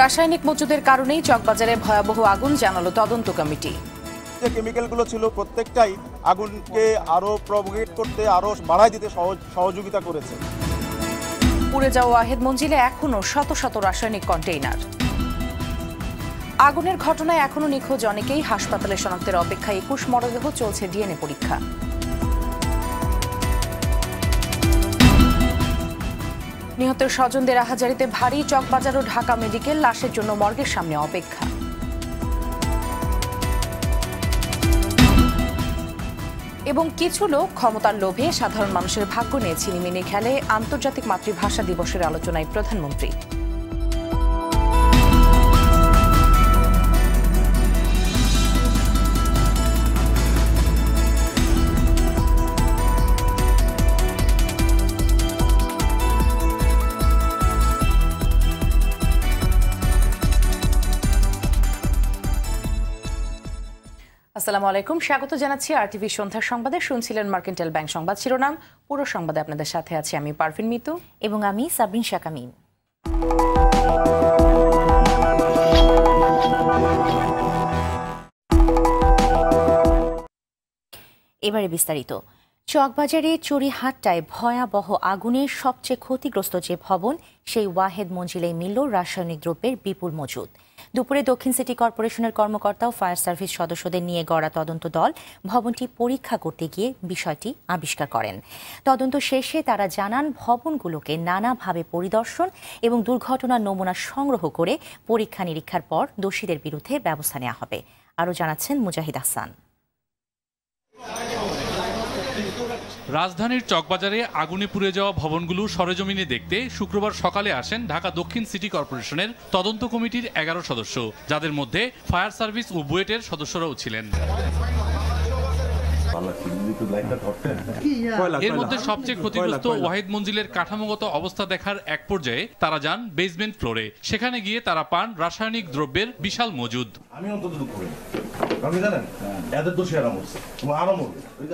রাসায়নিক মজুদের কারণেই চকবাজারে ভয়াবহ আগুন, জানালো তদন্ত কমিটি। যে কেমিক্যালগুলো ছিল প্রত্যেকটাই আগুনকে আরো প্রভোগেট করতে, আরো বাড়ায় দিতে সহযোগিতা করেছে। পুড়ে যাওয়া ওয়াহেদ মঞ্জিলে এখনো শত শত রাসায়নিক কন্টেইনার। আগুনের ঘটনায় এখনো নিখোঁজ অনেকেই, হাসপাতালে শনাক্তের অপেক্ষায় 21 মরদেহ, চলছে ডিএনএ পরীক্ষা। নিহতের স্বজনদের আহাজারিতে ভারী, চকবাজার ও ঢাকা মেডিকেল, লাশের জন্য মর্গের সামনে অপেক্ষা। এবং কিছু লোক ক্ষমতার লোভে সাধারণ মানুষের ভাগ্য নিয়ে ছিনিমিনি খেলে, আন্তর্জাতিক মাতৃভাষা দিবসের আলোচনায় প্রধানমন্ত্রী। আসসালামু আলাইকুম, স্বাগত জানাচ্ছি আরটিভি সন্ধ্যার সংবাদে। শুনছিলেন মার্কেন্টাইল ব্যাংক সংবাদ শিরোনাম। পুরো সংবাদে আপনাদের সাথে আছি আমি পারভিন মিতু এবং আমি সাবরিন শাকামিন। এবারে বিস্তারিত। চকবাজারে চড়িহাট্টায় ভয়াবহ আগুনে সবচেয়ে ক্ষতিগ্রস্ত যে ভবন, সেই ওয়াহেদ মঞ্জিলে মিলল রাসায়নিক দ্রব্যের বিপুল মজুদ। দুপুরে দক্ষিণ সিটি কর্পোরেশনের কর্মকর্তা ও ফায়ার সার্ভিস সদস্যদের নিয়ে গড়া তদন্ত দল ভবনটি পরীক্ষা করতে গিয়ে বিষয়টি আবিষ্কার করেন। তদন্ত শেষে তারা জানান, ভবনগুলোকে নানাভাবে পরিদর্শন এবং দুর্ঘটনার নমুনা সংগ্রহ করে পরীক্ষা নিরীক্ষার পর দোষীদের বিরুদ্ধে ব্যবস্থা নেওয়া হবে। আরও জানাচ্ছেন মুজাহিদ আহসান। রাজধানীর চকবাজারে আগুনে পুড়ে যাওয়া ভবনগুলো সরেজমিনে দেখতে শুক্রবার সকালে আসেন ঢাকা দক্ষিণ সিটি কর্পোরেশনের তদন্ত কমিটির 11 সদস্য, যাদের মধ্যে ফায়ার সার্ভিস ও বুয়েটের সদস্যরাও ছিলেন। এর মধ্যে সবচেয়ে ক্ষতিগ্রস্ত ওয়াহেদ মঞ্জিলের কাঠামোগত অবস্থা দেখার এক পর্যায়ে তারা যান বেসমেন্ট ফ্লোরে। সেখানে গিয়ে তারা পান রাসায়নিক দ্রব্যের বিশাল মজুদ।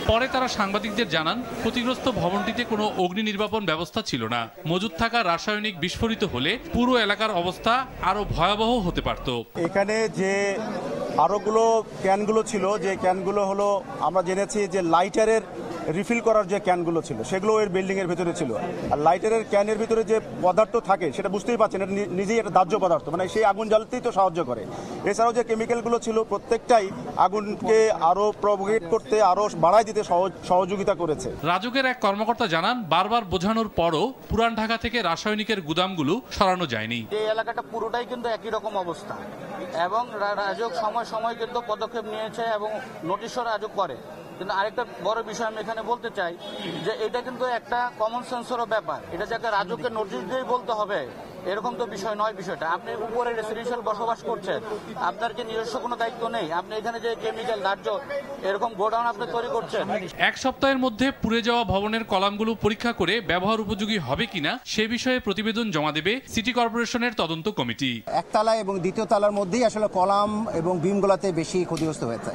পরে তারা সাংবাদিকদের জানান, ক্ষতিগ্রস্ত ভবনটিতে কোনো অগ্নি নির্বাপন ব্যবস্থা ছিল না। মজুদ থাকা রাসায়নিক বিস্ফোরিত হলে পুরো এলাকার অবস্থা আরো ভয়াবহ হতে পারত। এখানে যে আরোগুলো ক্যানগুলো ছিল, যে ক্যানগুলো হলো আমরা জেনেছি যে লাইটারের রিফিল করার যে ক্যানগুলো ছিল, সেগুলো এর বিল্ডিং এর ভিতরে ছিল। আর লাইটারের ক্যানের ভিতরে যে পদার্থ থাকে সেটা বুঝতেই পারছেন, এটা নিজেই একটা দাহ্য পদার্থ, মানে সেই আগুন জ্বালাতেই তো সাহায্য করে। এছাড়াও যে কেমিক্যালগুলো ছিল প্রত্যেকটাই আগুনকে আরো প্রভোগেট করতে, আরো বাড়ায় দিতে সহযোগিতা করেছে। রাজুকের এক কর্মকর্তা জানান, বারবার বোঝানোর পরও পুরান ঢাকা থেকে রাসায়নিকের গুদামগুলো সরানো যায়নি। এই এলাকাটা পুরোটাই কিন্তু একই রকম অবস্থা, এবং রাজুক সময় সময় কিন্তু পদক্ষেপ নিয়েছে এবং নোটিশও রাজুক করে। কিন্তু আরেকটা বড় বিষয় আমি এখানে বলতে চাই যে এটা কিন্তু একটা কমন সেন্সেরও ব্যাপার। এটা যাকে রাজুককে নোটিশ দিয়েই বলতে হবে এরকম তো বিষয় নয়। বিষয়টা আপনি উপরে রেসিডেন্সিয়াল বসবাস করছেন, আপনার কি নিজস্ব কোনো দায়িত্ব নেই? আপনি এখানে যে কেমিক্যাল দাহ্য এরকম গোডাউন আপনি তৈরি করছেন। এক সপ্তাহের মধ্যে পুড়ে যাওয়া ভবনের কলামগুলো পরীক্ষা করে ব্যবহার উপযোগী হবে কিনা সে বিষয়ে প্রতিবেদন জমা দেবে সিটি কর্পোরেশনের তদন্ত কমিটি। একতলা এবং দ্বিতীয় তলার মধ্যেই আসলে কলাম এবং বিমগুলোতে বেশি ক্ষতিগ্রস্ত হয়েছে।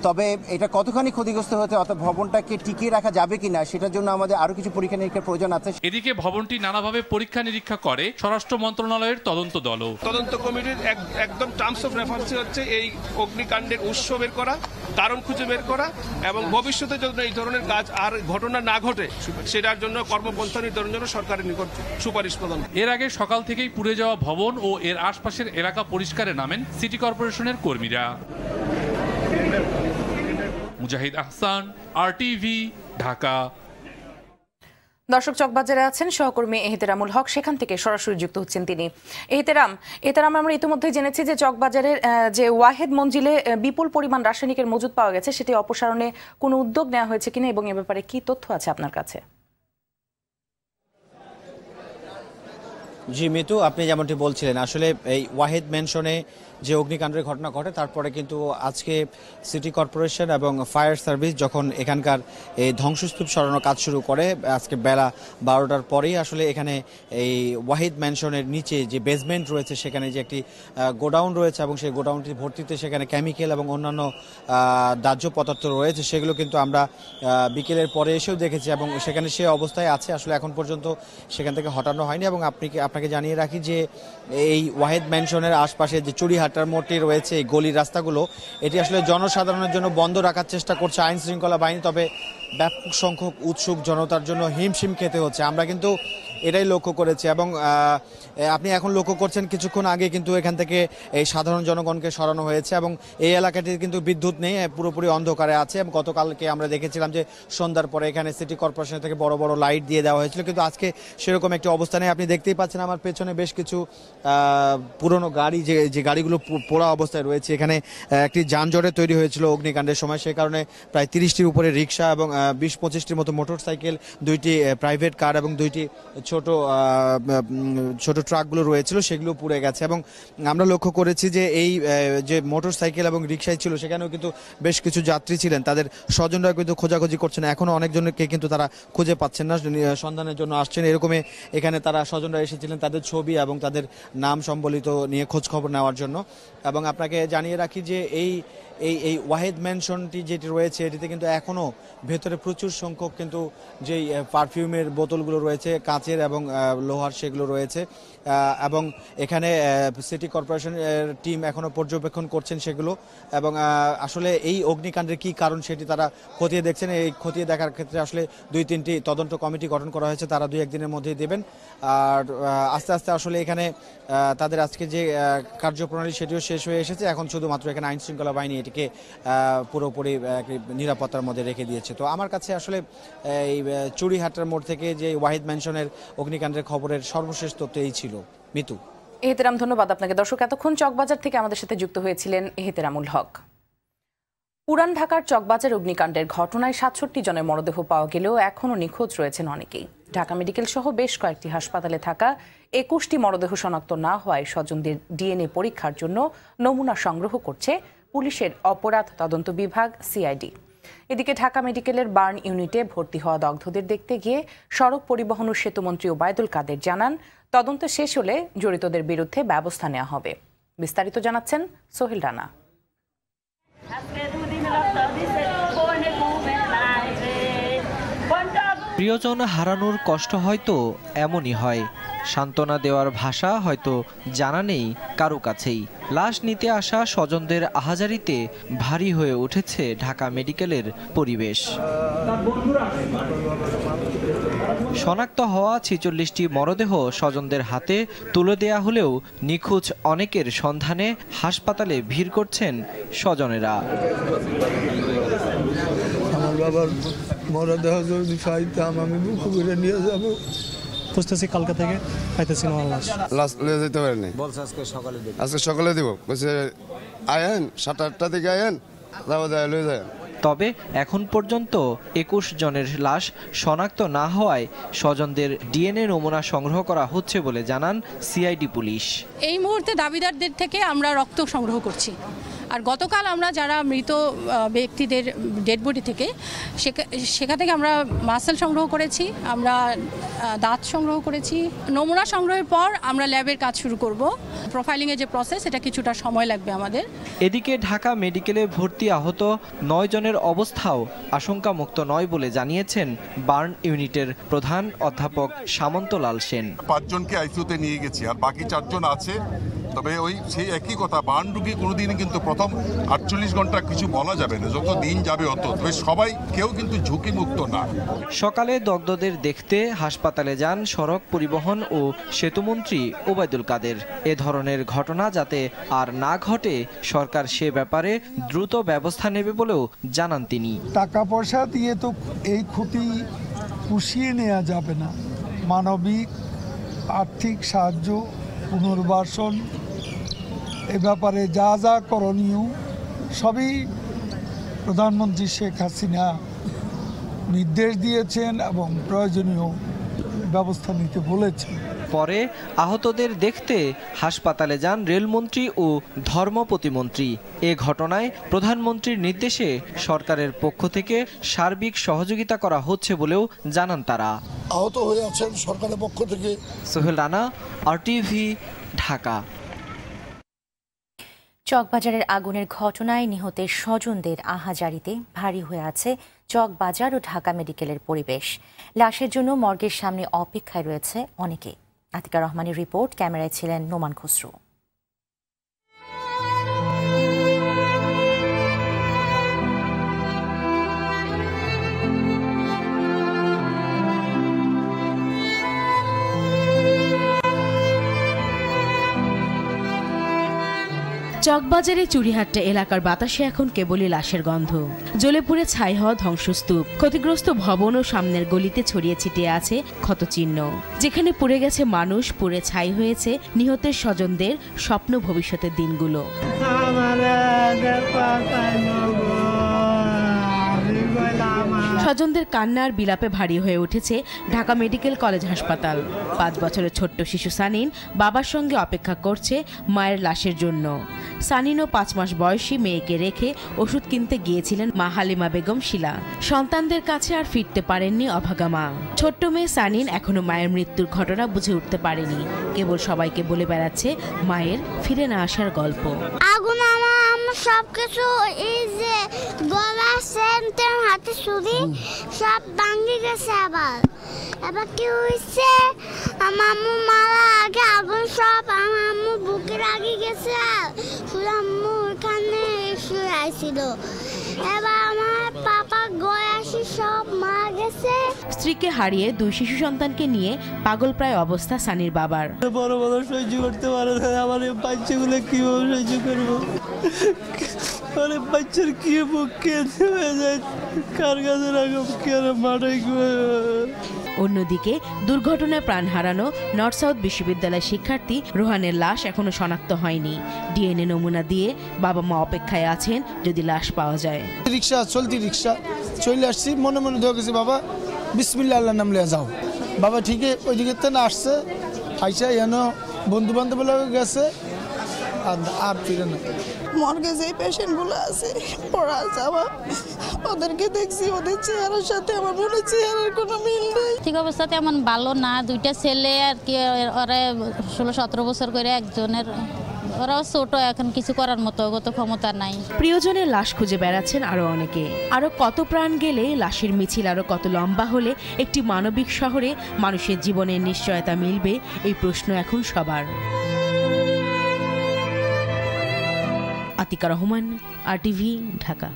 তবে এটা কতখানি ক্ষতিগ্রস্ত হতে, অর্থাৎ ভবনটাকে টিকিয়ে রাখা যাবে কিনা সেটার জন্য আমাদের আরো কিছু পরীক্ষা নিরীক্ষার প্রয়োজন আছে। এদিকে ভবনটি নানাভাবে পরীক্ষা নিরীক্ষা করে স্বরাষ্ট্র মন্ত্রণালয়ের তদন্ত দল। তদন্ত কমিটির একদম টার্মস অফ রেফারেন্স হচ্ছে এই অগ্নিকাণ্ডের উৎস বের করা, কারণ খুঁজে বের করা, এবং ভবিষ্যতে যদি এই ধরনের কাজ আর ঘটনা না ঘটে সেটার জন্য কর্মপন্থা নির্ধারণের জন্য সরকারের নিকট সুপারিশ প্রদান। এর আগে সকাল থেকেই পুড়ে যাওয়া ভবন ও এর আশপাশের এলাকা পরিষ্কারে নামেন সিটি কর্পোরেশনের কর্মীরা। মুজাহিদ আহসান, আরটিভি, ঢাকা। দর্শক, চকবাজারে আছেন সহকর্মী এহতেরামুল হক, সেখান থেকে সরাসরি যুক্ত হচ্ছেন তিনি। এহতেরাম, আমরা ইতিমধ্যে জেনেছি যে চকবাজারের যে ওয়াহেদ মঞ্জিলে বিপুল পরিমাণ রাসায়নিকের মজুদ পাওয়া গেছে, সেটি অপসারণে কোনো উদ্যোগ নেওয়া হয়েছে কিনা এবং এ ব্যাপারে কি তথ্য আছে আপনার কাছে? জি মিতু, আপনি যেমনটি বলছিলেন, আসলে এই ওয়াহেদ ম্যানশনে যে অগ্নিকাণ্ডের ঘটনা ঘটে তারপরে কিন্তু আজকে সিটি কর্পোরেশন এবং ফায়ার সার্ভিস যখন এখানকার এই ধ্বংসস্তূপ সরানোর কাজ শুরু করে আজকে বেলা 12টার পরেই আসলে এখানে এই ওয়াহিদ ম্যানশনের নিচে যে বেসমেন্ট রয়েছে সেখানে যে একটি গোডাউন রয়েছে এবং সেই গোডাউনটি ভর্তিতে সেখানে কেমিক্যাল এবং অন্যান্য দাহ্য পদার্থ রয়েছে, সেগুলো কিন্তু আমরা বিকেলের পরে এসেও দেখেছি এবং সেখানে সে অবস্থায় আছে। আসলে এখন পর্যন্ত সেখান থেকে হটানো হয়নি এবং আপনাকে আপনাকে জানিয়ে রাখি যে এই ওয়াহেদ ম্যানশনের আশপাশে যে চুরিহাটার মোড়টি রয়েছে, এই গলির রাস্তাগুলো, এটি আসলে জনসাধারণের জন্য বন্ধ রাখার চেষ্টা করছে আইন শৃঙ্খলা বাহিনী। তবে ব্যাপক সংখ্যক উৎসুক জনতার জন্য হিমশিম খেতে হচ্ছে, আমরা কিন্তু এটাই লক্ষ্য করেছি। এবং আপনি এখন লক্ষ্য করছেন কিছুক্ষণ আগে কিন্তু এখান থেকে এই সাধারণ জনগণকে সরানো হয়েছে এবং এই এলাকাটির কিন্তু বিদ্যুৎ নেই, পুরোপুরি অন্ধকারে আছে। এবং গতকালকে আমরা দেখেছিলাম যে সন্ধ্যার পরে এখানে সিটি কর্পোরেশন থেকে বড় বড় লাইট দিয়ে দেওয়া হয়েছিল, কিন্তু আজকে সেরকম একটি অবস্থা নেই। আপনি দেখতেই পাচ্ছেন আমার পেছনে বেশ কিছু পুরনো গাড়ি, যে গাড়িগুলো পোড়া অবস্থায় রয়েছে। এখানে একটি যানজটে তৈরি হয়েছিল অগ্নিকাণ্ডের সময়, সে কারণে প্রায় 30টির উপরে রিক্সা এবং 20-25টির মতো মোটরসাইকেল, 2টি প্রাইভেট কার এবং 2টি ছোট ট্রাকগুলো রয়েছিল সেগুলো পুড়ে গেছে। এবং আমরা লক্ষ্য করেছি যে এই যে মোটরসাইকেল এবং রিক্সায় ছিল সেখানেও কিন্তু বেশ কিছু যাত্রী ছিলেন, তাদের স্বজনরা কিন্তু খোঁজাখুঁজি করছেন, এখনো অনেকজনকে কিন্তু তারা খুঁজে পাচ্ছেন না, সন্ধানের জন্য আসছেন। এরকমই এখানে তারা স্বজনরা এসেছিলেন তাদের ছবি এবং তাদের নাম সম্বলিত নিয়ে খোঁজ খবর নেওয়ার জন্য। এবং আপনাকে জানিয়ে রাখি যে এই ওয়াহেদ ম্যানশনটি যেটি রয়েছে এটিতে কিন্তু এখনও ভেতরে প্রচুর সংখ্যক কিন্তু যেই পারফিউমের বোতলগুলো রয়েছে কাঁচের এবং লোহার, সেগুলো রয়েছে। এবং এখানে সিটি কর্পোরেশনের টিম এখনও পর্যবেক্ষণ করছেন সেগুলো। এবং আসলে এই অগ্নিকাণ্ডের কী কারণ সেটি তারা খতিয়ে দেখছেন। এই খতিয়ে দেখার ক্ষেত্রে আসলে 2-3টি তদন্ত কমিটি গঠন করা হয়েছে, তারা 2-1 দিনের মধ্যেই দেবেন। আর আস্তে আস্তে আসলে এখানে তাদের আজকে যে কার্যপ্রণালী সেটিও শেষ হয়ে এসেছে। এখন শুধুমাত্র এখানে আইন শৃঙ্খলা বাহিনী এটিকে পুরোপুরি নিরাপত্তার মধ্যে রেখে দিয়েছে। তো আমার কাছে আসলে এই চুরিহাটার মোড় থেকে যে ওয়াহিদ ম্যানশনের অগ্নিকাণ্ডের খবরের সর্বশেষ তথ্য এই ছিল। মিতু। এহেতেরাম, ধন্যবাদ আপনাকে। দর্শক, এতক্ষণ চকবাজার থেকে আমাদের সাথে যুক্ত হয়েছিলেন এহেতেরামুল হক। পুরান ঢাকার চকবাজার অগ্নিকাণ্ডের ঘটনায় 67 জনের মরদেহ পাওয়া গেলেও এখনও নিখোঁজ রয়েছেন অনেকেই। ঢাকা মেডিকেল সহ বেশ কয়েকটি হাসপাতালে থাকা 21টি মরদেহ শনাক্ত না হওয়ায় স্বজনদের ডিএনএ পরীক্ষার জন্য নমুনা সংগ্রহ করছে পুলিশের অপরাধ তদন্ত বিভাগ সিআইডি। এদিকে ঢাকা মেডিকেলের বার্ন ইউনিটে ভর্তি হওয়া দগ্ধদের দেখতে গিয়ে সড়ক পরিবহন ও সেতুমন্ত্রী ওবায়দুল কাদের জানান, তদন্ত শেষ হলে জড়িতদের বিরুদ্ধে ব্যবস্থা নেওয়া হবে। বিস্তারিত জানাচ্ছেন সোহেল রানা। প্রিয়জন হারানোর কষ্ট হয়তো এমনই হয়, সান্ত্বনা দেওয়ার ভাষা হয়তো জানা নেই কারো কাছেই। লাশ নিতে আসা স্বজনদের আহাজারিতে ভারী হয়ে উঠেছে ঢাকা মেডিকেলের পরিবেশ। শনাক্ত হওয়া 46টি মরদেহ স্বজনদের হাতে তুলে দেয়া হলেও নিখোঁজ অনেকের সন্ধানে হাসপাতালে ভিড় করছেন স্বজনেরা। আমার বাবার মরদেহ যদি পাইতাম আমি বুক করে নিয়ে যাব। খুঁজতেছি কালকে থেকে, পাইতেছি না লাশ নিয়ে যেতে পারিনি। বলছে আজকে সকালে দিব, বলছে আয়েন 7-8টা থেকে আয়েন, লয়ে যায়। তবে এখন পর্যন্ত 21 জনের লাশ শনাক্ত না হওয়ায় স্বজনদের ডিএনএ নমুনা সংগ্রহ করা হচ্ছে বলে জানান সিআইডি পুলিশ। এই মুহূর্তে দাবিদারদের থেকে আমরা রক্ত সংগ্রহ করছি। আর গতকাল আমরা যারা মৃত ব্যক্তিদের ডেড বডি থেকে সেখান থেকে আমরা মাসেল সংগ্রহ করেছি, আমরা দাঁত সংগ্রহ করেছি। নমুনা সংগ্রহের পর আমরা ল্যাবের কাজ শুরু করব। প্রোফাইলিংয়ের যে প্রসেস, এটা কিছুটা সময় লাগবে আমাদের। এদিকে ঢাকা মেডিকেলে ভর্তি আহত 9 জনের অবস্থাও আশঙ্কামুক্ত নয় বলে জানিয়েছেন বার্ন ইউনিটের প্রধান অধ্যাপক সামন্তলাল সেন। 5 জনকে আইসিইউতে নিয়ে গেছি, আর বাকি 4 জন আছে। তবে ওই সেই একই কথা, বার্ন রোগী কোনোদিনই কিন্তু প্রথম 48 ঘন্টা কিছু বলা যাবে না, যত দিন যাবে অত। তবে সবাই কেউ কিন্তু ঝুঁকিমুক্ত না। সকালে দগ্ধদের দেখতে হাসপাতালে যান সড়ক পরিবহন ও সেতুমন্ত্রী ওবায়দুল কাদের। এ ধরনের ঘটনা যাতে আর না ঘটে সরকার সে ব্যাপারে দ্রুত ব্যবস্থা নেবে বলেও জানান তিনি। টাকা পয়সা দিয়ে তো এই ক্ষতি পুষিয়ে নেওয়া যাবে না। মানবিক আর্থিক সাহায্য, পুনর্বাসন, এ ব্যাপারে যা যা করণীয় সবই প্রধানমন্ত্রী শেখ হাসিনা নির্দেশ দিয়েছেন এবং প্রয়োজনীয় ব্যবস্থা নিতে বলেছেন। পরে আহতদের দেখতে হাসপাতালে যান রেলমন্ত্রী ও ধর্ম প্রতিমন্ত্রী। এ ঘটনায় প্রধানমন্ত্রীর নির্দেশে সরকারের পক্ষ থেকে সার্বিক সহযোগিতা করা হচ্ছে বলেও জানান তারা। আহত হয়ে আছেন সরকারের পক্ষ থেকে। সোহেল রানা, আরটিভি, ঢাকা। চকবাজারের আগুনের ঘটনায় নিহতের স্বজনদের আহাজারিতে ভারী হয়ে আছে চকবাজার ও ঢাকা মেডিকেলের পরিবেশ। লাশের জন্য মর্গের সামনে অপেক্ষায় রয়েছে অনেকে। আতিকা রহমানের রিপোর্ট, ক্যামেরায় ছিলেন নোমান খসরু। চকবাজারে চুরিহাট্টা এলাকার বাতাসে এখন কেবলই লাশের গন্ধ। জ্বলে পুড়ে ছাই হওয়া ধ্বংসস্তূপ, ক্ষতিগ্রস্ত ভবন ও সামনের গলিতে ছড়িয়ে ছিটিয়ে আছে ক্ষতচিহ্ন। যেখানে পুড়ে গেছে মানুষ, পুড়ে ছাই হয়েছে নিহতের স্বজনদের স্বপ্ন ভবিষ্যতের দিনগুলো। স্বজনদের কান্নার বিলাপে ভারী হয়ে উঠেছে ঢাকা মেডিকেল কলেজ হাসপাতাল। 5 বছরের ছোট্ট শিশু সানিন বাবার সঙ্গে অপেক্ষা করছে মায়ের লাশের জন্য। সানিনও 5 মাস বয়সী মেয়েকে রেখে ওষুধ কিনতে গিয়েছিলেন মা হালিমা বেগম শিলা। সন্তানদের কাছে আর ফিরতে পারেননি অভাগা মা। ছোট্ট মেয়ে সানিন এখনো মায়ের মৃত্যুর ঘটনা বুঝে উঠতে পারেনি, কেবল সবাইকে বলে বেড়াচ্ছে মায়ের ফিরে না আসার গল্প। আগুন আমার সবকিছু, এই যে গলা সেন্টার হাতে ছুরি সব ভাঙে গেছে। আবার কি হয়েছে, আমার আম্মু মারা আগে আগুন সব আমার আম্মু বুকের আগে গেছে, শুধু আম্মু ওখানে শুয়ে আসছিল। এবার আমার পাপা গয়াসি সব মারা গেছে। স্ত্রীকে হারিয়ে 2 শিশু সন্তানকে নিয়ে পাগল প্রায় অবস্থা সানির বাবার। বড় বড় সহ্য করতে পারে না, আমার এই বাচ্চাগুলো কিভাবে সহ্য করবো? আমার বাচ্চার কি বুক কেঁদে হয়ে যায়, কার কাছে রাখব, কি আর মাঠে। অন্যদিকে দুর্ঘটনায় প্রাণ হারানো নর্থ সাউথ বিশ্ববিদ্যালয়ের শিক্ষার্থী রোহানের লাশ এখনো শনাক্ত হয়নি। ডিএনএ নমুনা দিয়ে বাবা মা অপেক্ষায় আছেন যদি লাশ পাওয়া যায়। চলতি রিক্সা চলে আসছি, মনে মনে ধরে গেছি বাবা বিসমিল্লাহ আল্লাহ নাম লিয়ে যাও। বাবা ঠিকই ওইদিকে না আসছে, আইসা এনো বন্ধু বান্ধব গেছে আর ফিরে না। মর্গে যে পেশেন্টগুলো আছে পড়া যাওয়া, ওদেরকে দেখছি, ওদের চেহারার সাথে আমার মনে চেহারার কোনো মিল নেই। ঠিক অবস্থা তেমন ভালো না। 2টা ছেলে আর কি, ওরা 16-17 বছর করে, একজনের ওরাও ছোট, এখন কিছু করার মতো ক্ষমতা নাই। প্রিয়জনের লাশ খুঁজে বেড়াচ্ছেন আরো অনেকে। আরো কত প্রাণ গেলে লাশের মিছিল আরো কত লম্বা হলে একটি মানবিক শহরে মানুষের জীবনের নিশ্চয়তা মিলবে, এই প্রশ্ন এখন সবার। আতিকা রহমান, RTV, ঢাকা।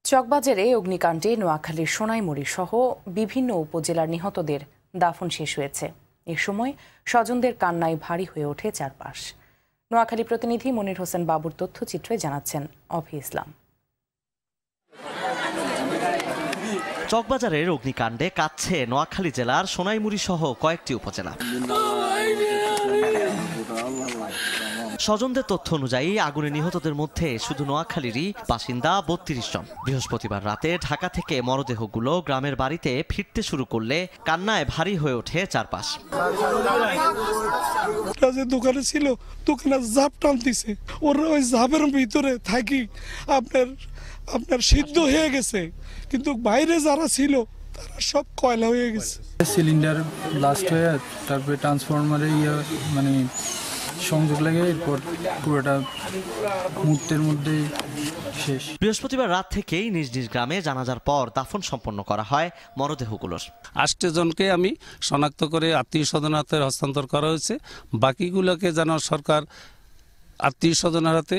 চকবাজারে অগ্নিকাণ্ডে নোয়াখালীর সোনাইমুড়ি সহ বিভিন্ন উপজেলার নিহতদের দাফন শেষ হয়েছে। এ সময় স্বজনদের কান্নায় ভারী হয়ে ওঠে চারপাশ। নোয়াখালী প্রতিনিধি মনির হোসেন বাবুর তথ্যচিত্রে জানাচ্ছেন অভি ইসলাম। চকবাজারের অগ্নিকাণ্ডে কাঁদছে নোয়াখালী জেলার সোনাইমুড়ি সহ কয়েকটি উপজেলা। স্বজনদের তথ্য অনুযায়ী আগুনে নিহতদের মধ্যে শুধু নোয়াখালীরই বাসিন্দা 32 জন। বৃহস্পতিবার রাতে ঢাকা থেকে মরদেহগুলো গ্রামের বাড়িতে ফিরতে শুরু করলে কান্নায় ভারী হয়ে ওঠে চারপাশ। দোকানে ছিল, দোকানে জাপ টানতেছে, ওরা ওই জাপের ভিতরে থাকি আপনার সিদ্ধ হয়ে গেছে, কিন্তু বাইরে যারা ছিল তারা সব কয়লা হয়ে গেছে। সিলিন্ডার ব্লাস্ট হয়ে তারপরে ট্রান্সফরমারে মানে সংযোগ লাগে, এরপর পুরোটা মুহূর্তের মধ্যে শেষ। বৃহস্পতিবার রাত থেকেই নিজ নিজ গ্রামে জানাজার পর দাফন সম্পন্ন করা হয় মরদেহগুলোর। 8 জনকে আমি শনাক্ত করে আত্মীয় স্বজনের হাতে হস্তান্তর করা হয়েছে। বাকিগুলোকে যেন সরকার আত্মীয় স্বজনের হাতে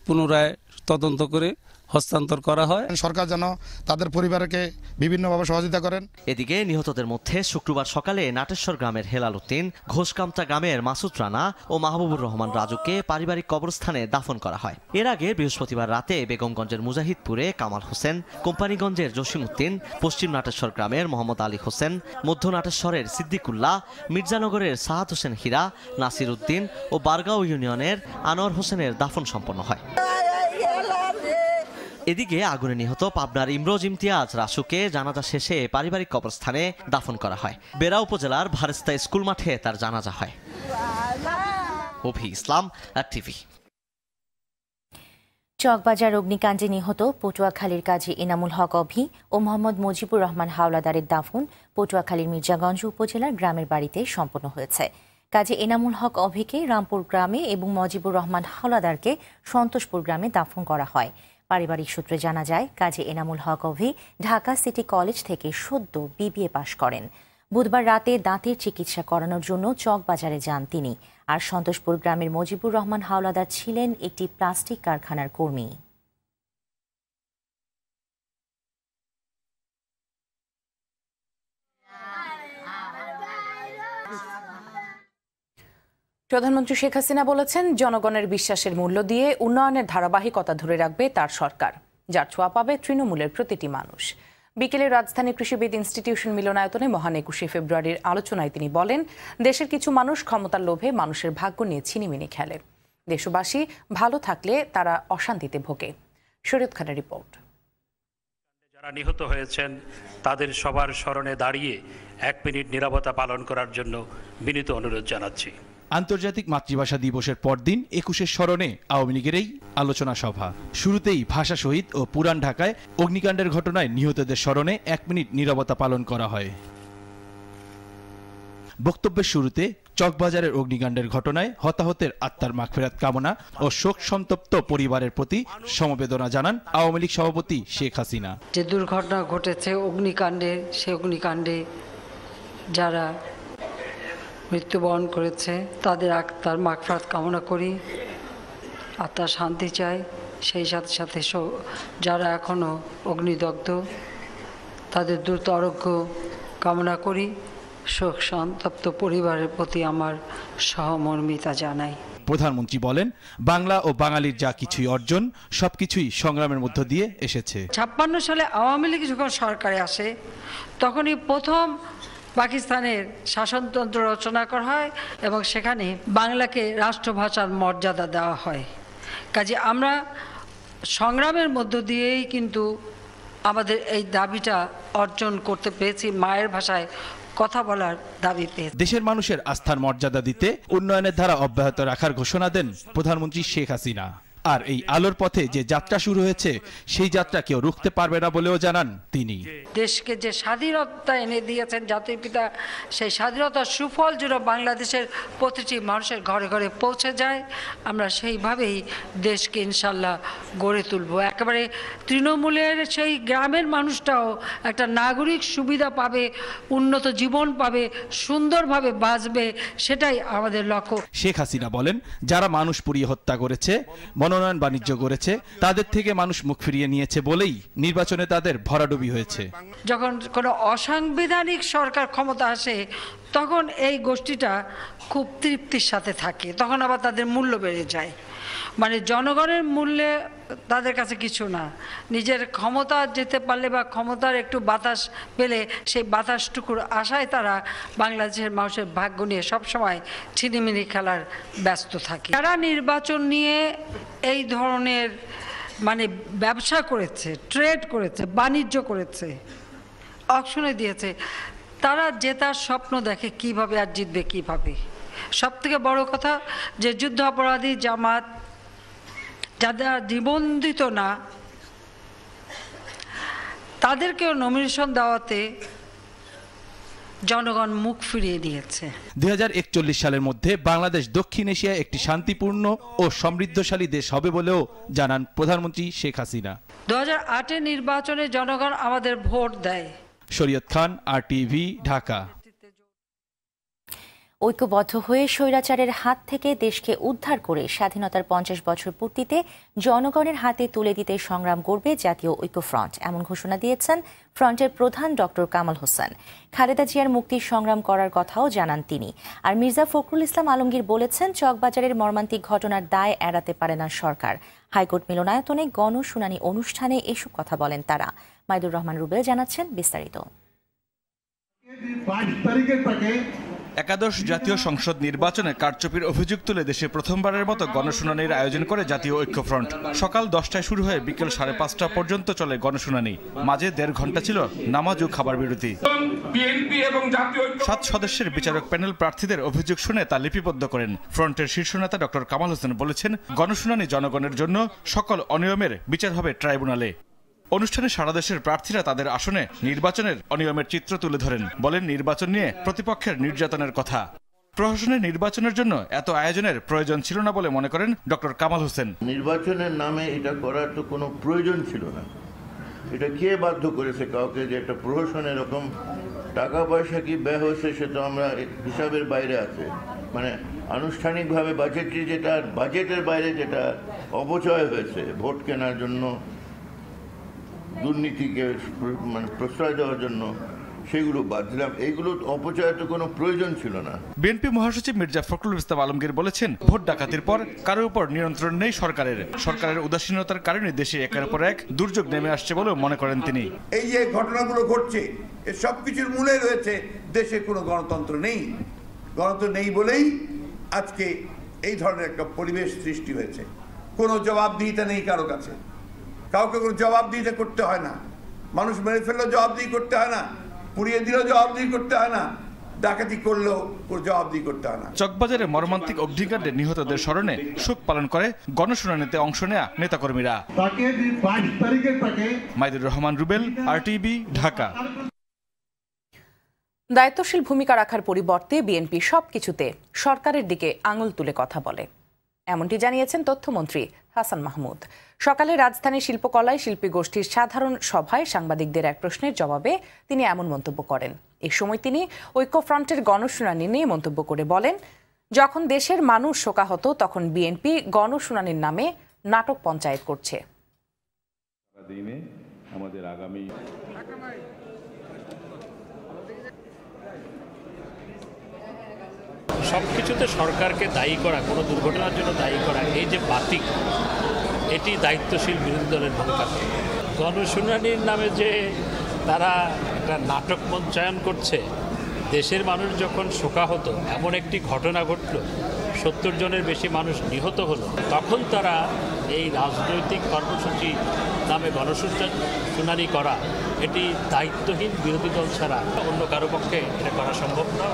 পুনরায় তদন্ত করে হস্তান্তর করা হয়। সরকার যেন তাদের পরিবারকে বিভিন্নভাবে সহযোগিতা করেন। এদিকে নিহতদের মধ্যে শুক্রবার সকালে নাটেশ্বর গ্রামের হেলাল উদ্দিন, ঘোষকামতা গ্রামের মাসুদ রানা ও মাহবুবুর রহমান রাজুকে পারিবারিক কবরস্থানে দাফন করা হয়। এর আগে বৃহস্পতিবার রাতে বেগমগঞ্জের মুজাহিদপুরে কামাল হোসেন, কোম্পানিগঞ্জের জসিম উদ্দিন, পশ্চিম নাটেশ্বর গ্রামের মোহাম্মদ আলী হোসেন, মধ্য নাটেশ্বরের সিদ্দিকুল্লাহ, মির্জানগরের সাহাদ হোসেন হীরা, নাসির উদ্দিন ও বারগাঁও ইউনিয়নের আনোয়ার হোসেনের দাফন সম্পন্ন হয়। এদিকে আগুনে নিহত পাবনার ইমরোজ ইমতিয়াজ রাসুকে জানাজা শেষে পারিবারিক কবরস্থানে দাফন করা হয়। বেড়া উপজেলার ভারেস্তা স্কুল মাঠে তার জানাজা হয়। অভি ইসলাম, RTV। চকবাজার অগ্নিকাণ্ডে নিহত পটুয়াখালীর কাজী এনামুল হক অভি ও মোহাম্মদ মুজিবুর রহমান হাওলাদারের দাফন পটুয়াখালীর মির্জাগঞ্জ উপজেলার গ্রামের বাড়িতে সম্পন্ন হয়েছে। কাজী এনামুল হক অভিকে রামপুর গ্রামে এবং মুজিবুর রহমান হাওলাদারকে সন্তোষপুর গ্রামে দাফন করা হয়। পারিবারিক সূত্রে জানা যায়, কাজী এনামুল হক অভি ঢাকা সিটি কলেজ থেকে সদ্য BBA পাশ করেন। বুধবার রাতে দাঁতের চিকিৎসা করানোর জন্য চকবাজারে যান তিনি। আর সন্তোষপুর গ্রামের মজিবুর রহমান হাওলাদার ছিলেন একটি প্লাস্টিক কারখানার কর্মী। প্রধানমন্ত্রী শেখ হাসিনা বলেছেন, জনগণের বিশ্বাসের মূল্য দিয়ে উন্নয়নের ধারাবাহিকতা ধরে রাখবে তার সরকার, যার ছোঁয়া পাবে তৃণমূলের প্রতিটি মানুষ। বিকেলে রাজধানী কৃষিবিদ ইনস্টিটিউশন মিলনায়তনে মহান ২১শে ফেব্রুয়ারির আলোচনায় তিনি বলেন, দেশের কিছু মানুষ ক্ষমতার লোভে মানুষের ভাগ্য নিয়ে ছিনিমিনি খেলে। দেশবাসী ভালো থাকলে তারা অশান্তিতে ভোগে। শরীয়ত খানের রিপোর্ট। যারা নিহত হয়েছেন তাদের সবার স্মরণে দাঁড়িয়ে ১ মিনিট নীরবতা পালন করার জন্য বিনীত অনুরোধ জানাচ্ছি। আন্তর্জাতিক মাতৃভাষা দিবসের পরদিন ২১শে স্মরণে আওয়ামী লীগের এই আলোচনা সভা। শুরুতেই ভাষা শহীদ ও পুরান ঢাকায় অগ্নিকাণ্ডের ঘটনায় নিহতদের স্মরণে ১ মিনিট নীরবতা পালন করা হয়। বক্তব্যের শুরুতে চকবাজারের অগ্নিকাণ্ডের ঘটনায় হতাহতের আত্মার মাগফিরাত কামনা ও শোক সন্তপ্ত পরিবারের প্রতি সমবেদনা জানান আওয়ামী লীগ সভাপতি শেখ হাসিনা। যে দুর্ঘটনা ঘটেছে অগ্নিকাণ্ডে, সে অগ্নিকাণ্ডে যারা মৃত্যুবরণ করেছে তাদের আত্মার মাগফিরাত কামনা করি, আত্মার শান্তি চাই। সেই সাথে সাথে যারা এখনও অগ্নিদগ্ধ তাদের দ্রুত আরোগ্য কামনা করি। শোক সন্তপ্ত পরিবারের প্রতি আমার সহমর্মিতা জানাই। প্রধানমন্ত্রী বলেন, বাংলা ও বাঙালির যা কিছুই অর্জন সবকিছুই সংগ্রামের মধ্য দিয়ে এসেছে। ৫৬ সালে আওয়ামী লীগ যখন সরকারে আসে তখনই প্রথম পাকিস্তানের শাসনতন্ত্র রচনা করা হয় এবং সেখানে বাংলাকে রাষ্ট্রভাষার মর্যাদা দেওয়া হয়। কাজে আমরা সংগ্রামের মধ্য দিয়েই কিন্তু আমাদের এই দাবিটা অর্জন করতে পেরেছি, মায়ের ভাষায় কথা বলার দাবি পেয়েছি। দেশের মানুষের আস্থার মর্যাদা দিতে উন্নয়নের ধারা অব্যাহত রাখার ঘোষণা দেন প্রধানমন্ত্রী শেখ হাসিনা। আর এই আলোর পথে যে যাত্রা শুরু হয়েছে সেই যাত্রা কেউ রুখতে পারবে না বলেও জানান তিনি। দেশকে যে স্বাধীনতা এনে দিয়েছেন জাতির পিতা, সেই স্বাধীনতার সুফল যেন বাংলাদেশের প্রতিটি মানুষের ঘরে ঘরে পৌঁছে যায়, আমরা সেইভাবেই দেশকে ইনশাল্লাহ গড়ে তুলব। একেবারে তৃণমূলের সেই গ্রামের মানুষটাও একটা নাগরিক সুবিধা পাবে, উন্নত জীবন পাবে, সুন্দরভাবে বাঁচবে, সেটাই আমাদের লক্ষ্য। শেখ হাসিনা বলেন, যারা মানুষ পুড়িয়ে হত্যা করেছে, মনোনয়ন বাণিজ্য করেছে, তাদের থেকে মানুষ মুখ ফিরিয়ে নিয়েছে বলেই নির্বাচনে তাদের ভরাডুবি হয়েছে। যখন কোনো অসাংবিধানিক সরকার ক্ষমতা আসে তখন এই গোষ্ঠীটা খুব তৃপ্তির সাথে থাকে, তখন আবার তাদের মূল্য বেড়ে যায়। মানে জনগণের মূল্যে তাদের কাছে কিছু না, নিজের ক্ষমতা যেতে পারলে বা ক্ষমতার একটু বাতাস পেলে সেই বাতাসটুকুর আশায় তারা বাংলাদেশের মানুষের ভাগ্য নিয়ে সবসময় ছিনিমিনি খেলার ব্যস্ত থাকে। যারা নির্বাচন নিয়ে এই ধরনের মানে ব্যবসা করেছে, ট্রেড করেছে, বাণিজ্য করেছে, অকশনে দিয়েছে, তারা জেতার স্বপ্ন দেখে কিভাবে আর জিতবে কিভাবে। সবথেকে বড় কথা যে যুদ্ধ অপরাধী জামাত যারা নিবন্ধিত না তাদেরকেও নমিনেশন দেওয়াতে জনগণ মুখ ফিরিয়ে নিয়েছে। ২০৪১ সালের মধ্যে বাংলাদেশ দক্ষিণ এশিয়ায় একটি শান্তিপূর্ণ ও সমৃদ্ধশালী দেশ হবে বলেও জানান প্রধানমন্ত্রী শেখ হাসিনা। ২০০৮ নির্বাচনে জনগণ আমাদের ভোট দেয়। শরীয়ত খান, RTV, ঢাকা। ঐক্যবদ্ধ হয়ে স্বৈরাচারের হাত থেকে দেশকে উদ্ধার করে স্বাধীনতার ৫০ বছর পূর্তিতে জনগণের হাতে তুলে দিতে সংগ্রাম করবে জাতীয় ঐক্যফ্রন্ট, এমন ঘোষণা দিয়েছেন ফ্রন্টের প্রধান ডক্টর কামাল হোসেন। খালেদা জিয়ার মুক্তির সংগ্রাম করার কথাও জানান তিনি। আর মির্জা ফখরুল ইসলাম আলমগীর বলেছেন, চকবাজারের মর্মান্তিক ঘটনার দায় এড়াতে পারে না সরকার। হাইকোর্ট মিলনায়তনে গণশুনানি অনুষ্ঠানে এসব কথা বলেন তারা। মাইদুর রহমান রুবেল জানাচ্ছেন বিস্তারিত। একাদশ জাতীয় সংসদ নির্বাচনে কারচুপির অভিযোগ তুলে দেশে প্রথমবারের মতো গণশুনানির আয়োজন করে জাতীয় ঐক্যফ্রন্ট। সকাল 10টায় শুরু হয়ে বিকেল 5:30 পর্যন্ত চলে গণশুনানি। মাঝে 1.5 ঘন্টা ছিল নামাজ ও খাবার বিরতি। 7 সদস্যের বিচারক প্যানেল প্রার্থীদের অভিযোগ শুনে তা লিপিবদ্ধ করেন। ফ্রন্টের শীর্ষ নেতা ডক্টর কামাল হোসেন বলেছেন, গণশুনানি জনগণের জন্য, সকল অনিয়মের বিচার হবে ট্রাইব্যুনালে। অনুষ্ঠানে সারা দেশের প্রার্থীরা তাদের আসনে নির্বাচনের অনিয়মের চিত্র তুলে ধরেন। বলেন, নির্বাচন নিয়ে প্রতিপক্ষের নির্যাতনের কথা। প্রশাসনের নির্বাচনের জন্য এত আয়োজনের প্রয়োজন ছিল না বলে মনে করেন ডক্টর কামাল হোসেন। নির্বাচনের নামে এটা করার তো কোনো প্রয়োজন ছিল না। এটা কে বাধ্য করেছে কাউকে যে একটা প্রশাসন এরকম টাকা পয়সা কি ব্যয় হয়েছে সে তো আমরা হিসাবের বাইরে আছে, মানে আনুষ্ঠানিকভাবে বাজেটের বাইরে যেটা অপচয় হয়েছে ভোট কেনার জন্য, দুর্নীতিকে মানে প্রশ্রয় দেওয়ার জন্য, সেগুলো বাদ দিলাম। এইগুলো অপচয়ের তো কোনো প্রয়োজন ছিল না। বিএনপি মহাসচিব মির্জা ফখরুল ইসলাম আলমগীর বলেছেন, ভোট ডাকাতির পর কারোর উপর নিয়ন্ত্রণ নেই সরকারের উদাসীনতার কারণে দেশে একের পর এক দুর্যোগ নেমে আসছে বলেও মনে করেন তিনি। এই যে ঘটনাগুলো ঘটছে এর সবকিছুর মূলে রয়েছে দেশে কোনো গণতন্ত্র নেই। গণতন্ত্র নেই বলেই আজকে এই ধরনের একটা পরিবেশ সৃষ্টি হয়েছে। কোনো জবাবদিহিতা নেই কারো কাছে, কাউকে কোনো জবাবদিহিতা করতে হয় না। মানুষ মেরে ফেললেও জবাবদিহি করতে হয় না, পুড়িয়ে দিলেও জবাবদিহি করতে হয় না, ডাকাতি করলেও জবাবদিহি করতে হয় না। চকবাজারে মর্মান্তিক অগ্নিকাণ্ডে নিহতদের স্মরণে শোক পালন করে গণশুনানিতে অংশ নেয়া নেতাকর্মীরা। মাইদুর রহমান রুবেল, আরটিভি, ঢাকা। দায়িত্বশীল ভূমিকা রাখার পরিবর্তে বিএনপি সবকিছুতে সরকারের দিকে আঙুল তুলে কথা বলে, এমনটি জানিয়েছেন তথ্যমন্ত্রী হাসান মাহমুদ। সকালে রাজধানীর শিল্পকলায় শিল্পী গোষ্ঠীর সাধারণ সভায় সাংবাদিকদের এক প্রশ্নের জবাবে তিনি এমন মন্তব্য করেন। এই সময় তিনি ঐক্যফ্রন্টের গণশুনানি নিয়ে মন্তব্য করে বলেন, যখন দেশের মানুষ শোকাহত তখন বিএনপি গণশুনানির নামে নাটক পঞ্চায়েত করছে। আমাদের আগামী সবকিছুতে সরকারকে দায়ী করা, কোনো দুর্ঘটনার জন্য দায়ী করা, এই যে বাতিক, এটি দায়িত্বশীল বিরোধী দলের ভূমিকা। গণশুনানির নামে যে তারা একটা নাটক মঞ্চায়ন করছে, দেশের মানুষ যখন শোকাহত, এমন একটি ঘটনা ঘটল, 70 জনের বেশি মানুষ নিহত হলো, তখন তারা এই রাজনৈতিক কর্মসূচি নামে গণশুনানি করা, এটি দায়িত্বহীন বিরোধী দল ছাড়া অন্য কারো পক্ষে এটা করা সম্ভব না।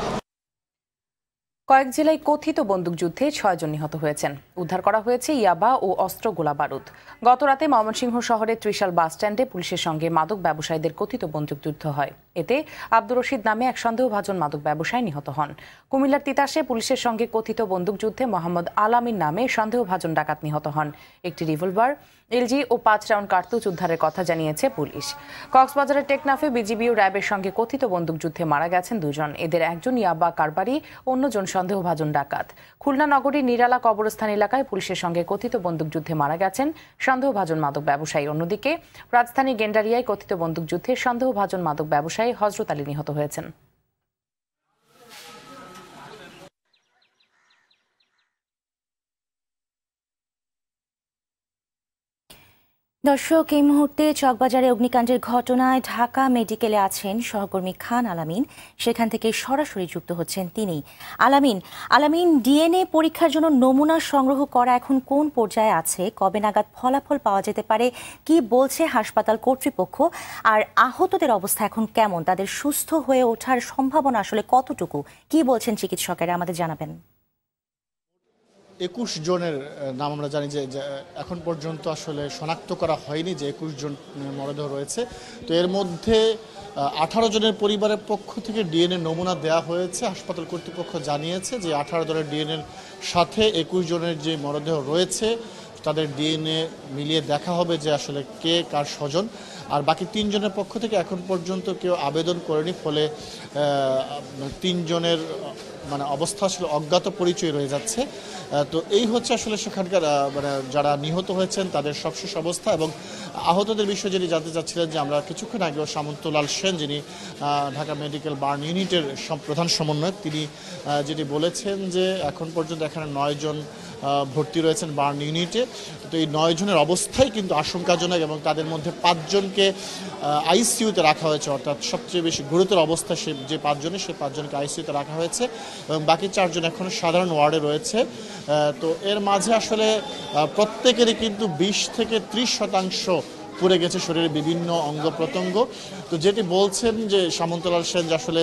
কয়েক জেলায় কথিত বন্দুকযুদ্ধে 6 জন নিহত হয়েছেন। উদ্ধার করা হয়েছে ইয়াবা ও অস্ত্র গোলাবারুদ। গতরাতে ময়মনসিংহ শহরের ত্রিশাল বাসস্ট্যান্ডে পুলিশের সঙ্গে মাদক ব্যবসায়ীদের কথিত বন্দুকযুদ্ধ হয়। এতে আব্দুর রশিদ নামে এক সন্দেহভাজন মাদক ব্যবসায়ী নিহত হন। কুমিল্লার তিতাসে পুলিশের সঙ্গে কথিত বন্দুকযুদ্ধে মোহাম্মদ আলামিন নামে সন্দেহভাজন ডাকাত নিহত হন। একটি রিভলভার, এলজি ও 5 রাউন্ড কার্তুজ উদ্ধারের কথা জানিয়েছে পুলিশ। কক্সবাজারের টেকনাফে বিজিবি ও র্যাবের সঙ্গে কথিত বন্দুকযুদ্ধে মারা গেছেন 2 জন। এদের একজন ইয়াবা কারবারি, অন্যজন সন্দেহভাজন ডাকাত। খুলনা নগরীর নিরালা কবরস্থান এলাকায় পুলিশের সঙ্গে কথিত বন্দুকযুদ্ধে মারা গেছেন সন্দেহভাজন মাদক ব্যবসায়ী। অন্যদিকে রাজধানী গেন্ডারিয়ায় কথিত বন্দুকযুদ্ধে সন্দেহভাজন মাদক ব্যবসায়ী হযরত আলী নিহত হয়েছেন। দর্শক, এই মুহূর্তে চকবাজারে অগ্নিকাণ্ডের ঘটনায় ঢাকা মেডিকেলে আছেন সহকর্মী খান আলামিন। সেখান থেকে সরাসরি যুক্ত হচ্ছেন তিনি। আলামিন, ডিএনএ পরীক্ষার জন্য নমুনা সংগ্রহ করা এখন কোন পর্যায়ে আছে? কবে নাগাদ ফলাফল পাওয়া যেতে পারে? কি বলছে হাসপাতাল কর্তৃপক্ষ? আর আহতদের অবস্থা এখন কেমন? তাদের সুস্থ হয়ে ওঠার সম্ভাবনা আসলে কতটুকু? কি বলছেন চিকিৎসকেরা, আমাদের জানাবেন। 21 জনের নাম আমরা জানি যে এখন পর্যন্ত আসলে শনাক্ত করা হয়নি যে 21 জন মরদেহ রয়েছে। তো এর মধ্যে 18 জনের পরিবারের পক্ষ থেকে ডিএনএ নমুনা দেওয়া হয়েছে। হাসপাতাল কর্তৃপক্ষ জানিয়েছে যে 18 জনের ডিএনএর সাথে 21 জনের যে মরদেহ রয়েছে তাদের ডিএনএ মিলিয়ে দেখা হবে যে আসলে কে কার স্বজন। আর বাকি 3 জনের পক্ষ থেকে এখন পর্যন্ত কেউ আবেদন করেনি, ফলে 3 জনের মানে অবস্থা আসলে অজ্ঞাত পরিচয় রয়ে যাচ্ছে। তো এই হচ্ছে আসলে সেখানকার মানে যারা নিহত হয়েছেন তাদের সবশেষ অবস্থা। এবং আহতদের বিষয়ে যিনি জানতে চাচ্ছিলেন যে আমরা কিছুক্ষণ আগেও সামন্তলাল সেন, যিনি ঢাকা মেডিকেল বার্ন ইউনিটের প্রধান সমন্বয়ক, তিনি যেটি বলেছেন যে এখন পর্যন্ত এখানে 9 জন ভর্তি রয়েছেন বার্ন ইউনিটে। তো এই 9 জনের অবস্থাই কিন্তু আশঙ্কাজনক এবং তাদের মধ্যে 5 জনকে আইসিইউতে রাখা হয়েছে, অর্থাৎ সবচেয়ে বেশি গুরুতর অবস্থা যে 5 জনের, সেই 5 জনকে আইসিইউতে রাখা হয়েছে এবং বাকি 4 জন এখনও সাধারণ ওয়ার্ডে রয়েছে। তো এর মাঝে আসলে প্রত্যেকেরই কিন্তু 20 থেকে 30% পুড়ে গেছে শরীরের বিভিন্ন অঙ্গ প্রত্যঙ্গ। তো যেটি বলছেন যে সামন্তলাল সেন, যে আসলে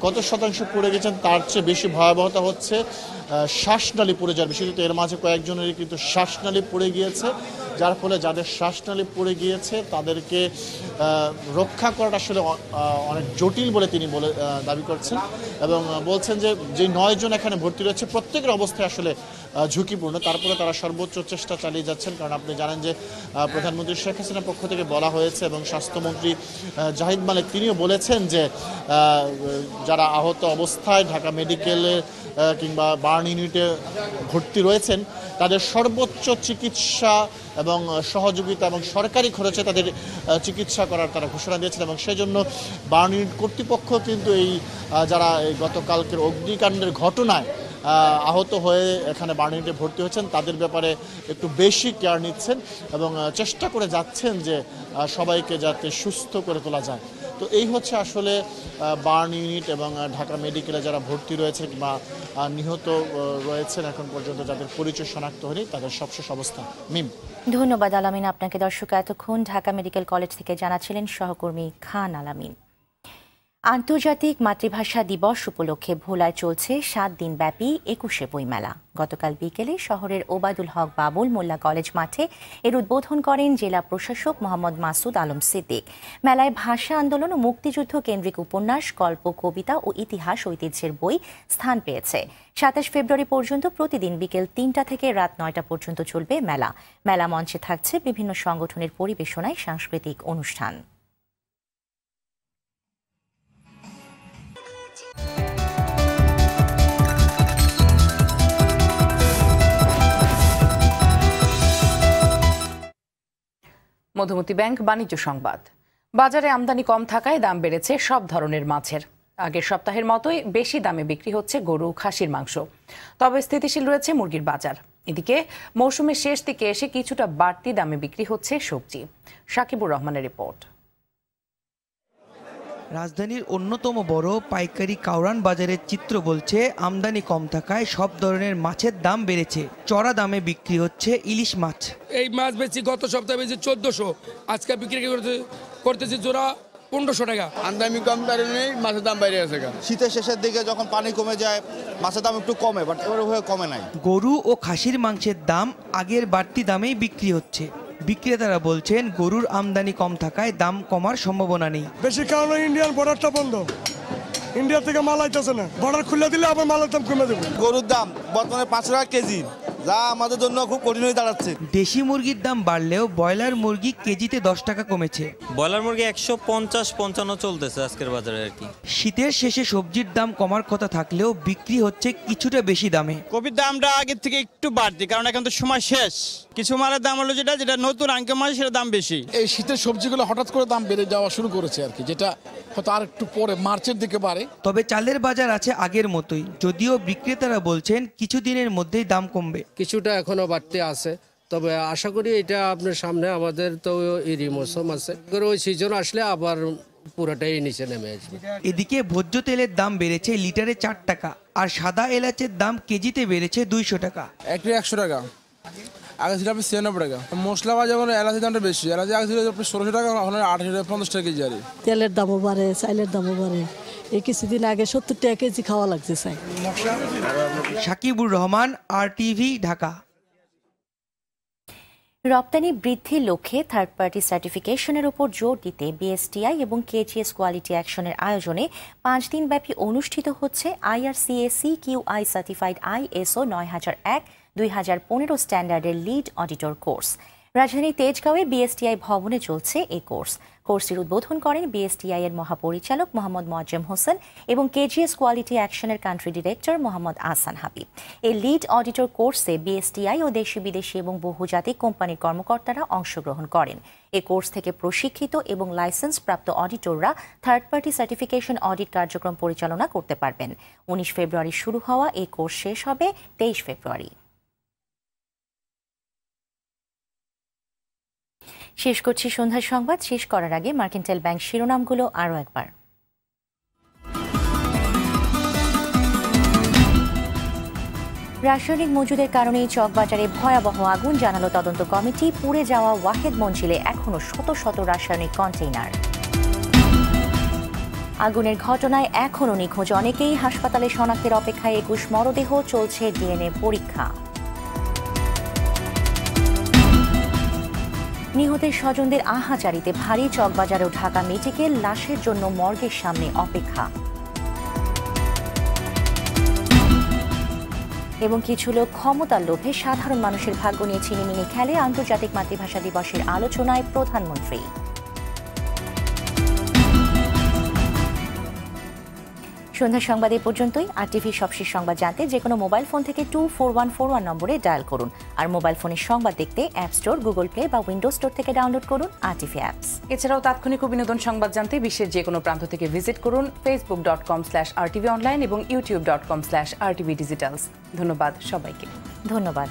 কত শতাংশ পুড়ে গেছেন তার চেয়ে বেশি ভয়াবহতা হচ্ছে শ্বাসনালী পড়ে যাওয়ার, বিশেষত এর মাঝে কয়েকজনেরই কিন্তু শ্বাসনালী পড়ে গিয়েছে, যার ফলে যাদের শ্বাসনালী পড়ে গিয়েছে তাদেরকে রক্ষা করাটা আসলে অনেক জটিল বলে তিনি দাবি করছেন এবং বলছেন যে 9 জন এখানে ভর্তি রয়েছে প্রত্যেকের অবস্থায় আসলে ঝুঁকিপূর্ণ। তারপরে তারা সর্বোচ্চ চেষ্টা চালিয়ে যাচ্ছেন, কারণ আপনি জানেন যে প্রধানমন্ত্রী শেখ হাসিনার পক্ষ থেকে বলা হয়েছে এবং স্বাস্থ্যমন্ত্রী জাহিদ মালিক তিনিও বলেছেন যে যারা আহত অবস্থায় ঢাকা মেডিকেলে কিংবা বার্ন ইউনিটে ভর্তি রয়েছেন তাদের সর্বোচ্চ চিকিৎসা এবং সহযোগিতা এবং সরকারি খরচে তাদের চিকিৎসা করার তারা ঘোষণা দিয়েছেন এবং সেই জন্য বার্ন ইউনিট কর্তৃপক্ষ কিন্তু যারা গতকালকের অগ্নিকাণ্ডের ঘটনায় আহত হয়ে এখানে বার্ন ইউনিটে ভর্তি হয়েছেন তাদের ব্যাপারে একটু বেশি কেয়ার নিচ্ছেন এবং চেষ্টা করে যাচ্ছেন যে সবাইকে যাতে সুস্থ করে তোলা যায়। তো এই হচ্ছে আসলে বার্ন ইউনিট এবং ঢাকা মেডিকেলে যারা ভর্তি রয়েছে কিংবা নিহত রয়েছেন এখন পর্যন্ত যাদের পরিচয় শনাক্ত হয়নি তাদের সবশেষ অবস্থা। মিম, ধন্যবাদ আলামিন আপনাকে। দর্শক, এতক্ষণ ঢাকা মেডিকেল কলেজ থেকে জানাচ্ছিলেন সহকর্মী খান আলামিন। আন্তর্জাতিক মাতৃভাষা দিবস উপলক্ষে ভোলায় চলছে 7 দিন ব্যাপী 21শে বইমেলা। গতকাল বিকেলে শহরের ওবায়দুল হক বাবুল মোল্লা কলেজ মাঠে এর উদ্বোধন করেন জেলা প্রশাসক মোহাম্মদ মাসুদ আলম সিদ্দিক। মেলায় ভাষা আন্দোলন ও মুক্তিযুদ্ধ কেন্দ্রিক উপন্যাস, গল্প, কবিতা ও ইতিহাস ঐতিহ্যের বই স্থান পেয়েছে। 27 ফেব্রুয়ারি পর্যন্ত প্রতিদিন বিকেল 3টা থেকে রাত 9টা পর্যন্ত চলবে মেলা। মেলা মঞ্চে থাকছে বিভিন্ন সংগঠনের পরিবেশনায় সাংস্কৃতিক অনুষ্ঠান। মধুমতি ব্যাংক বাণিজ্য সংবাদ। বাজারে আমদানি কম থাকায় দাম বেড়েছে সব ধরনের মাছের। আগের সপ্তাহের মতোই বেশি দামে বিক্রি হচ্ছে গরু, খাসির মাংস। তবে স্থিতিশীল রয়েছে মুরগির বাজার। এদিকে মৌসুমের শেষ দিকে এসে কিছুটা বাড়তি দামে বিক্রি হচ্ছে সবজি। সাকিবুর রহমানের রিপোর্ট। রাজধানীর অন্যতম বড় পাইকারি কাউরান বাজারের চিত্র বলছে আমদানি কম থাকায় সব ধরনের মাছের দাম বেড়েছে। চড়া দামে বিক্রি হচ্ছে ইলিশ মাছ। এই মাছ বেশি গত সপ্তাহে বেশি 1400, আজকে বিক্রি করতেছি জোড়া 1500 টাকা। আমদানি কম কারণে মাছের দাম বাইরে আছে। শীতের শেষের দিকে যখন পানি কমে যায় মাছের দাম একটু কমে, বাট এবার ওভাবে কমে নাই। গরু ও খাসির মাংসের দাম আগের বাড়তি দামেই বিক্রি হচ্ছে। বিক্রেতারা বলছেন গরুর আমদানি কম থাকায় দাম কমার সম্ভাবনা নেই। বেশি কারণে ইন্ডিয়ান বর্ডারটা বন্ধ, ইন্ডিয়া থেকে মাল আইতেছে না। বর্ডার খুলে দিলে আবার মালের দাম কমে দেবে। গরুর দাম বর্তমানে 5 টাকা কেজি, যা আমাদের জন্য খুব কঠিন হয়ে দাঁড়াচ্ছে। দেশি মুরগির দাম বাড়লেও ব্রয়লার মুরগি কেজিতে 10 টাকা কমেছে। ব্রয়লার মুরগি 150-55 চলতেছে আজকের বাজারে আর কি। শীতের শেষে সবজির দাম কমার কথা থাকলেও বিক্রি হচ্ছে কিছুটা বেশি দামে। কপির দামটা আগের থেকে একটু বাড়তি, কারণ এখন তো সময় শেষ। কিছু মালের দাম হলো যেটা নতুন আঙ্কে মাছ, সেটা দাম বেশি। এই শীতের সবজিগুলো হঠাৎ করে দাম বেড়ে যাওয়া শুরু করেছে আর কি, যেটা হয়তো আর একটু পরে মার্চের দিকে বাড়ে। তবে চালের বাজার আছে আগের মতোই, যদিও বিক্রেতারা বলছেন কিছুদিনের মধ্যেই দাম কমবে। কিছুটা এখনো বাড়তে আছে, তবে আশা করি এটা আপনার সামনে আমাদের তো এরই মৌসুম আছে, ওই সিজন আসলে আবার পুরোটাই নিচে নেমে আসবে। এদিকে ভোজ্য তেলের দাম বেড়েছে লিটারে 4 টাকা, আর সাদা এলাচের দাম কেজিতে বেড়েছে 200 টাকা। 100 টাকা, আগে ছিল 96 টাকা। মশলা বাজার যেমন এলাচির দামটা বেশি, এলাচি আগে ছিল 1600 টাকা, এখন 850 টাকা কেজি। আর তেলের দামও বাড়ে, চাইলের দামও বাড়ে। এই কিছুদিন আগে 70 টাকা কেজি খাওয়া লাগছে। সাকিবুর রহমান, RTV, ঢাকা। রপ্তানি বৃদ্ধির লক্ষ্যে থার্ড পার্টি সার্টিফিকেশনের উপর জোর দিতে বিএসটিআই এবং কেজিএস কোয়ালিটি অ্যাকশনের আয়োজনে 5 দিন ব্যাপী অনুষ্ঠিত হচ্ছে IRCA-CQI সার্টিফাইড ISO 9001-2015 স্ট্যান্ডার্ডের লিড অডিটর কোর্স। রাজধানীর তেজগাঁওয়ে বিএসটিআই ভবনে চলছে এই কোর্সটির উদ্বোধন করেন বিএসটিআই এর মহাপরিচালক মোহাম্মদ মোয়াজ্জেম হোসেন এবং কেজিএস কোয়ালিটি অ্যাকশনের country director Mohammad Ahsan Habib. এই লিড অডিটর কোর্সে বিএসটিআই ও দেশি বিদেশি এবং বহুজাতিক কোম্পানির কর্মকর্তারা অংশগ্রহণ করেন। এই কোর্স থেকে প্রশিক্ষিত এবং লাইসেন্স প্রাপ্ত অডিটররা থার্ড পার্টি সার্টিফিকেশন অডিট কার্যক্রম পরিচালনা করতে পারবেন। 19 ফেব্রুয়ারি শুরু হওয়া এই কোর্স শেষ হবে 23 ফেব্রুয়ারি। শেষ করছি সন্ধ্যার সংবাদ। শেষ করার আগে মার্কেন্টাইল ব্যাংক শিরোনামগুলো আরও একবার। রাসায়নিক মজুদের কারণে চকবাজারে ভয়াবহ আগুন, জানালো তদন্ত কমিটি। পুড়ে যাওয়া ওয়াহেদ মঞ্জিলে এখনো শত শত রাসায়নিক কন্টেইনার। আগুনের ঘটনায় এখনও নিখোঁজ অনেকেই, হাসপাতালে শনাক্তের অপেক্ষায় 21 মরদেহ, চলছে ডিএনএ পরীক্ষা। নিহতের স্বজনদের আহাজারিতে ভারী, চকবাজার ও ঢাকা মেডিকেল, লাশের জন্য মর্গের সামনে অপেক্ষা। এবং কিছু লোক ক্ষমতার লোভে সাধারণ মানুষের ভাগ্য নিয়ে ছিনিমিনি খেলে, আন্তর্জাতিক মাতৃভাষা দিবসের আলোচনায় প্রধানমন্ত্রী। সন্ধ্যা সংবাদ এ পর্যন্তই। RTV সবশেষ সংবাদ জানতে যে কোনো মোবাইল ফোন থেকে 24141 নম্বরে ডায়াল করুন। আর মোবাইল ফোনের সংবাদ দেখতে অ্যাপ স্টোর, গুগল প্লে বা উইন্ডোজ স্টোর থেকে ডাউনলোড করুন RTV অ্যাপস। এছাড়াও তাৎক্ষণিক ও বিনোদন সংবাদ জানতে বিশ্বের যে কোনো প্রান্ত থেকে ভিজিট করুন facebook.com/RTV অনলাইন এবং youtube.com/RTV ডিজিটালস। ধন্যবাদ সবাইকে। ধন্যবাদ।